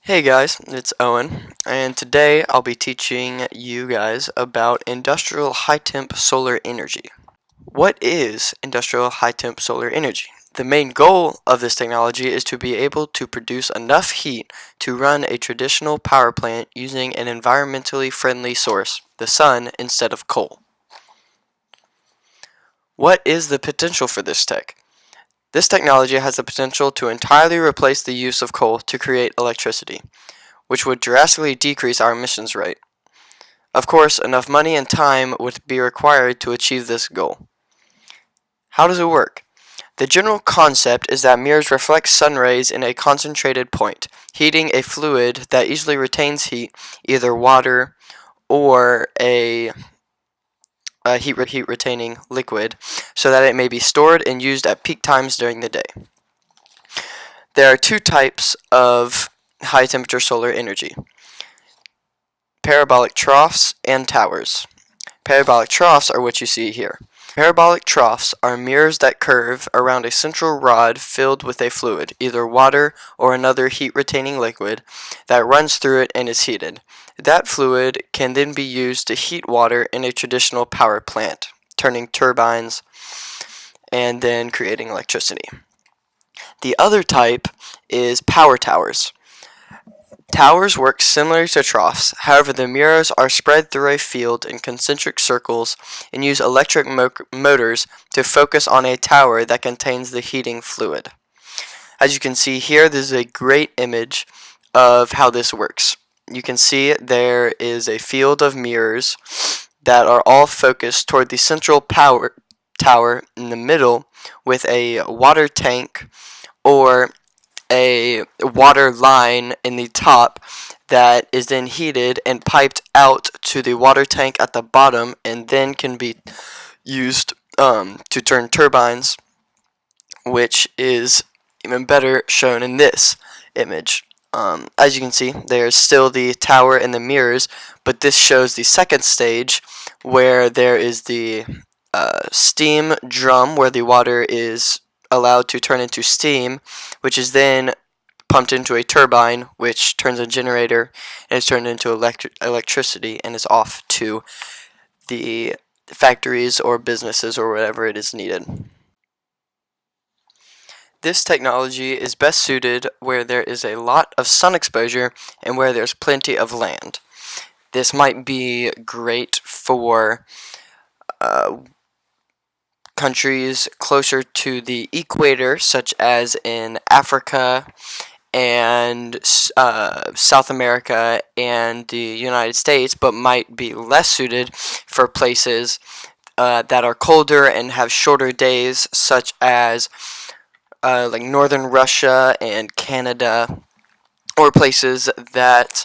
Hey guys, it's Owen, and today I'll be teaching you guys about industrial high-temp solar energy. What is industrial high-temp solar energy? The main goal of this technology is to be able to produce enough heat to run a traditional power plant using an environmentally friendly source, the sun, instead of coal. What is the potential for this tech? This technology has the potential to entirely replace the use of coal to create electricity, which would drastically decrease our emissions rate. Of course, enough money and time would be required to achieve this goal. How does it work? The general concept is that mirrors reflect sun rays in a concentrated point, heating a fluid that easily retains heat, either water or a heat retaining liquid, so that it may be stored and used at peak times during the day. There are two types of high temperature solar energy: parabolic troughs and towers. Parabolic troughs are what you see here. Parabolic troughs are mirrors that curve around a central rod filled with a fluid, either water or another heat-retaining liquid, that runs through it and is heated. That fluid can then be used to heat water in a traditional power plant, turning turbines and then creating electricity. The other type is power towers. Towers work similar to troughs, however the mirrors are spread through a field in concentric circles and use electric motors to focus on a tower that contains the heating fluid. As you can see here, this is a great image of how this works. You can see there is a field of mirrors that are all focused toward the central power tower in the middle, with a water tank or a water line in the top that is then heated and piped out to the water tank at the bottom, and then can be used to turn turbines, which is even better shown in this image. As you can see, there's still the tower and the mirrors, but this shows the second stage, where there is the steam drum where the water is allowed to turn into steam, which is then pumped into a turbine, which turns a generator and is turned into electricity and is off to the factories or businesses or whatever it is needed. This technology is best suited where there is a lot of sun exposure and where there's plenty of land. This might be great for countries closer to the equator, such as in Africa and South America and the United States, but might be less suited for places that are colder and have shorter days, such as like northern Russia and Canada, or places that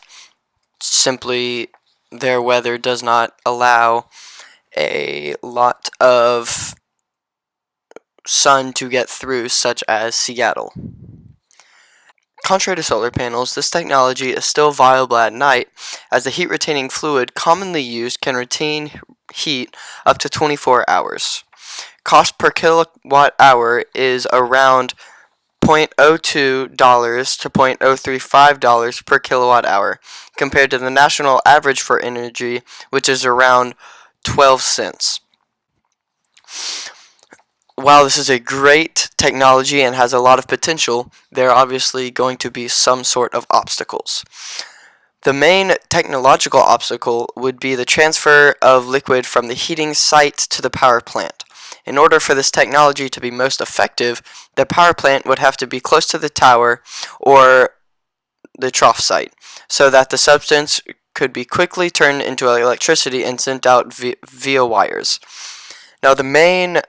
simply their weather does not allow a lot of sun to get through, such as Seattle. Contrary to solar panels, this technology is still viable at night, as the heat-retaining fluid commonly used can retain heat up to 24 hours. Cost per kilowatt hour is around $0.02 to $0.035 per kilowatt hour, compared to the national average for energy, which is around 12 cents. While this is a great technology and has a lot of potential, there are obviously going to be some sort of obstacles. The main technological obstacle would be the transfer of liquid from the heating site to the power plant. In order for this technology to be most effective, the power plant would have to be close to the tower or the trough site, so that the substance could be quickly turned into electricity and sent out via wires. Now, the main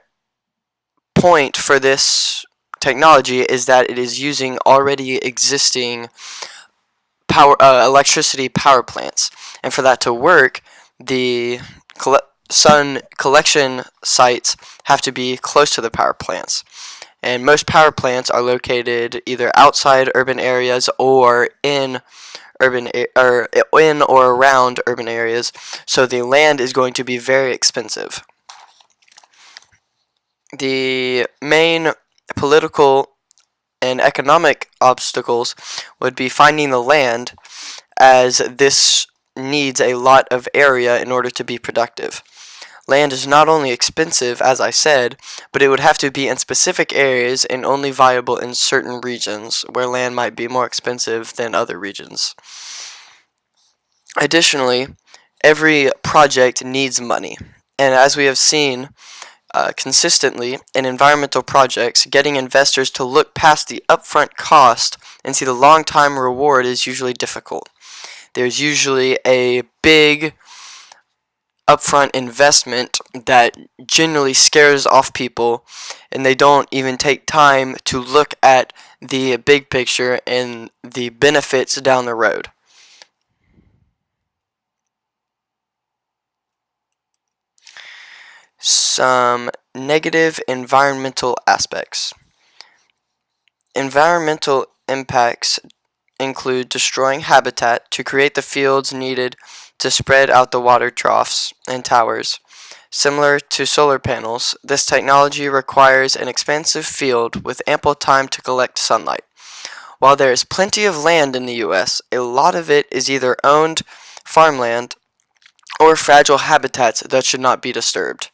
point for this technology is that it is using already existing electricity power plants, and for that to work, the sun collection sites have to be close to the power plants, and most power plants are located either outside urban areas or in or around urban areas, so the land is going to be very expensive. The main political and economic obstacles would be finding the land, as this needs a lot of area in order to be productive. Land is not only expensive, as I said, but it would have to be in specific areas and only viable in certain regions, where land might be more expensive than other regions. Additionally, every project needs money, and as we have seen consistently in environmental projects, getting investors to look past the upfront cost and see the long-time reward is usually difficult. There's usually a big upfront investment that generally scares off people, and they don't even take time to look at the big picture and the benefits down the road. Some negative environmental aspects. Environmental impacts include destroying habitat to create the fields needed to spread out the water troughs and towers. Similar to solar panels, this technology requires an expansive field with ample time to collect sunlight. While there is plenty of land in the US, a lot of it is either owned farmland or fragile habitats that should not be disturbed.